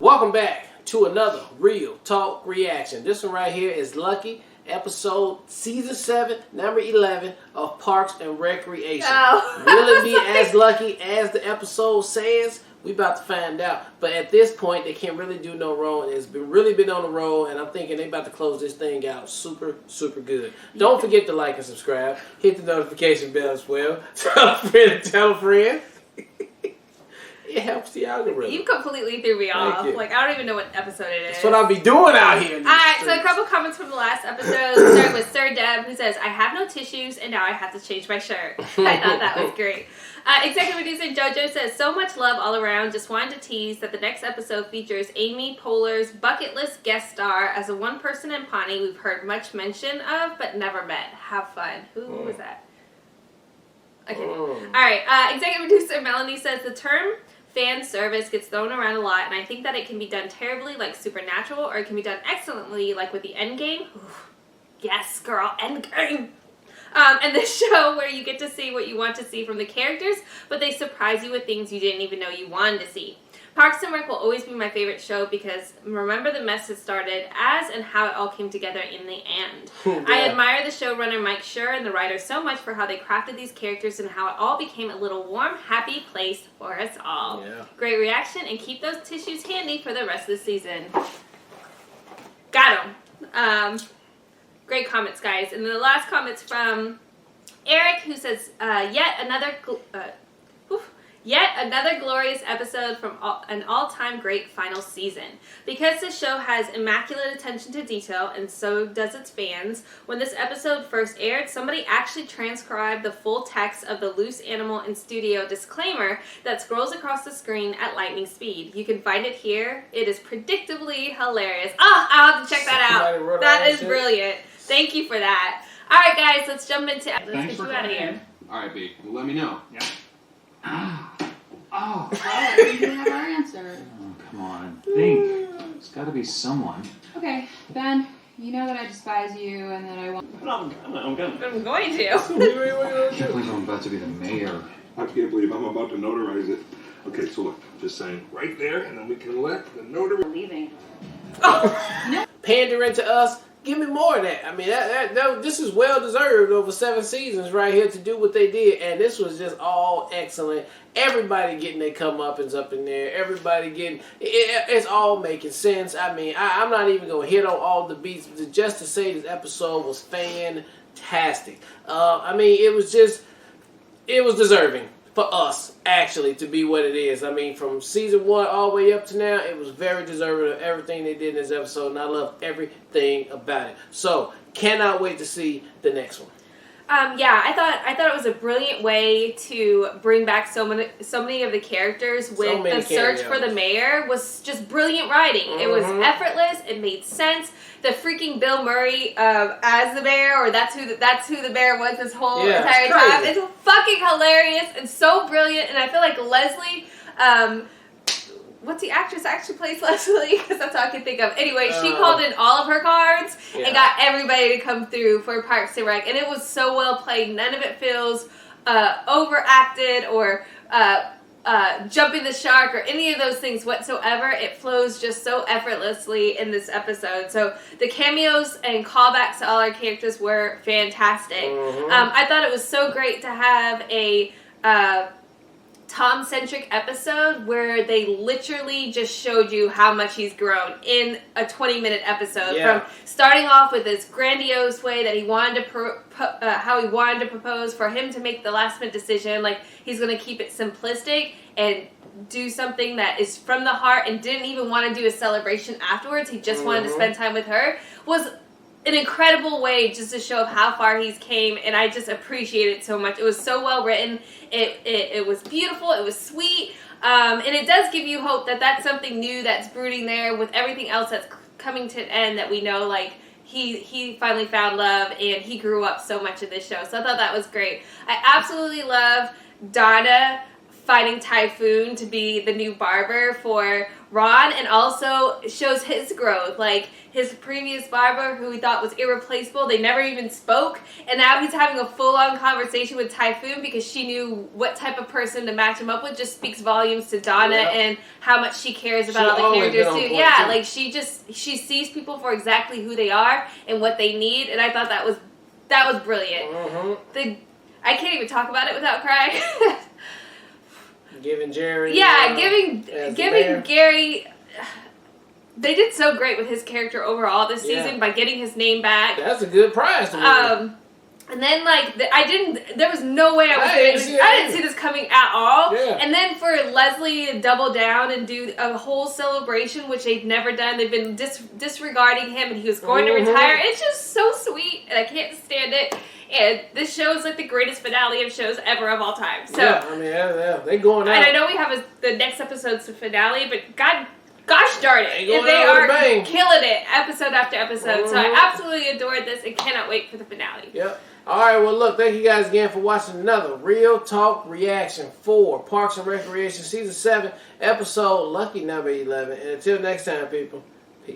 Welcome back to another Real Talk Reaction. This one right here is Lucky, season 7, number 11 of Parks and Recreation. Oh. Will it be as lucky as the episode says? We about to find out. But at this point, they can't really do no wrong. It's really been on the roll, and I'm thinking they about to close this thing out super, super good. Don't forget to like and subscribe. Hit the notification bell as well. Tell a friend, tell a friend. It helps the algorithm. You completely threw me off. You. Like, I don't even know what episode it is. That's what I'll be doing out here. Alright, so a couple comments from the last episode. Start with Sir Deb, who says, I have no tissues, and now I have to change my shirt. I thought that was great. Executive producer Jojo says, so much love all around. Just wanted to tease that the next episode features Amy Poehler's bucket list guest star as a one-person in Pawnee we've heard much mention of, but never met. Have fun. Who was that? Okay. Alright, executive producer Melanie says, the term fan service gets thrown around a lot, and I think that it can be done terribly like Supernatural, or it can be done excellently like with the Endgame. Yes, girl, Endgame! And this show where you get to see what you want to see from the characters, but they surprise you with things you didn't even know you wanted to see. Parks and Rec will always be my favorite show because remember the mess it started as and how it all came together in the end. Yeah. I admire the showrunner Mike Schur and the writers so much for how they crafted these characters and how it all became a little warm, happy place for us all. Yeah. Great reaction, and keep those tissues handy for the rest of the season. Got him. Great comments, guys. And then the last comment's from Eric, who says, yet another glorious episode from an all-time great final season. Because this show has immaculate attention to detail, and so does its fans, when this episode first aired, somebody actually transcribed the full text of the Loose Animal in Studio disclaimer that scrolls across the screen at lightning speed. You can find it here. It is predictably hilarious. Oh, I'll have to check that out. That is brilliant. Thank you for that. All right, guys, let's jump into it. Let's get you out of here. All right, B. Well, let me know. Yeah. Oh, we didn't have our answer. Oh, come on. Think. It's got to be someone. Okay, Ben, you know that I despise you and that I want... No, I'm going to. I'm going to. I can't believe I'm about to be the mayor. I can't believe I'm about to notarize it. Okay, so look, just saying right there, and then we can let the notary... Leaving. Oh. No. Pandering to us. Give me more of that. I mean, this is well deserved over 7 seasons right here to do what they did, and this was just all excellent. Everybody getting their comeuppance up in there. Everybody getting it's all making sense. I mean, I'm not even gonna hit on all the beats just to say this episode was fantastic. I mean, it was deserving for us, actually, to be what it is. I mean, from season 1 all the way up to now, it was very deserving of everything they did in this episode, and I love everything about it. So, cannot wait to see the next one. Yeah, I thought it was a brilliant way to bring back so many of the characters with the search for the mayor. Was just brilliant writing. It was effortless. It made sense. The freaking Bill Murray as the mayor, or that's who the mayor was this whole entire time. It's fucking hilarious and so brilliant. And I feel like Leslie. What's the actress that actually plays Leslie? Because that's all I can think of. Anyway, she called in all of her cards and got everybody to come through for Parks and Rec. And it was so well played. None of it feels overacted or jumping the shark or any of those things whatsoever. It flows just so effortlessly in this episode. So the cameos and callbacks to all our characters were fantastic. I thought it was so great to have a... Tom-centric episode where they literally just showed you how much he's grown in a 20-minute episode. From starting off with this grandiose way that he wanted to how he wanted to propose, for him to make the last-minute decision, like he's going to keep it simplistic and do something that is from the heart, and didn't even want to do a celebration afterwards. He just wanted to spend time with her. Was an incredible way just to show how far he's came, and I just appreciate it so much. It was so well written. It was beautiful. It was sweet, and it does give you hope that that's something new that's brooding there with everything else that's coming to an end. That we know, like he finally found love, and he grew up so much in this show. So I thought that was great. I absolutely love Donna finding Typhoon to be the new barber for Ron, and also shows his growth. Like, his previous barber, who he thought was irreplaceable, they never even spoke, and now he's having a full-on conversation with Typhoon because she knew what type of person to match him up with. Just speaks volumes to Donna and how much she cares about all the characters too. Yeah, like she sees people for exactly who they are and what they need, and I thought that was brilliant. I can't even talk about it without crying. Giving Jerry, giving Gary. They did so great with his character overall this season by getting his name back. That's a good prize to me. And then, like, there was no way I didn't see this coming at all. Yeah. And then for Leslie to double down and do a whole celebration, which they've never done. They've been disregarding him, and he was going to retire. It's just so sweet, and I can't stand it. And this show is, like, the greatest finale of shows ever of all time. So, yeah, I mean, they going out. And I know we have the next episode's finale, but gosh darn it, They are killing it episode after episode. So I absolutely adored this and cannot wait for the finale. Yep. All right, well, look, thank you guys again for watching another Real Talk Reaction for Parks and Recreation Season 7, Episode Lucky Number 11. And until next time, people.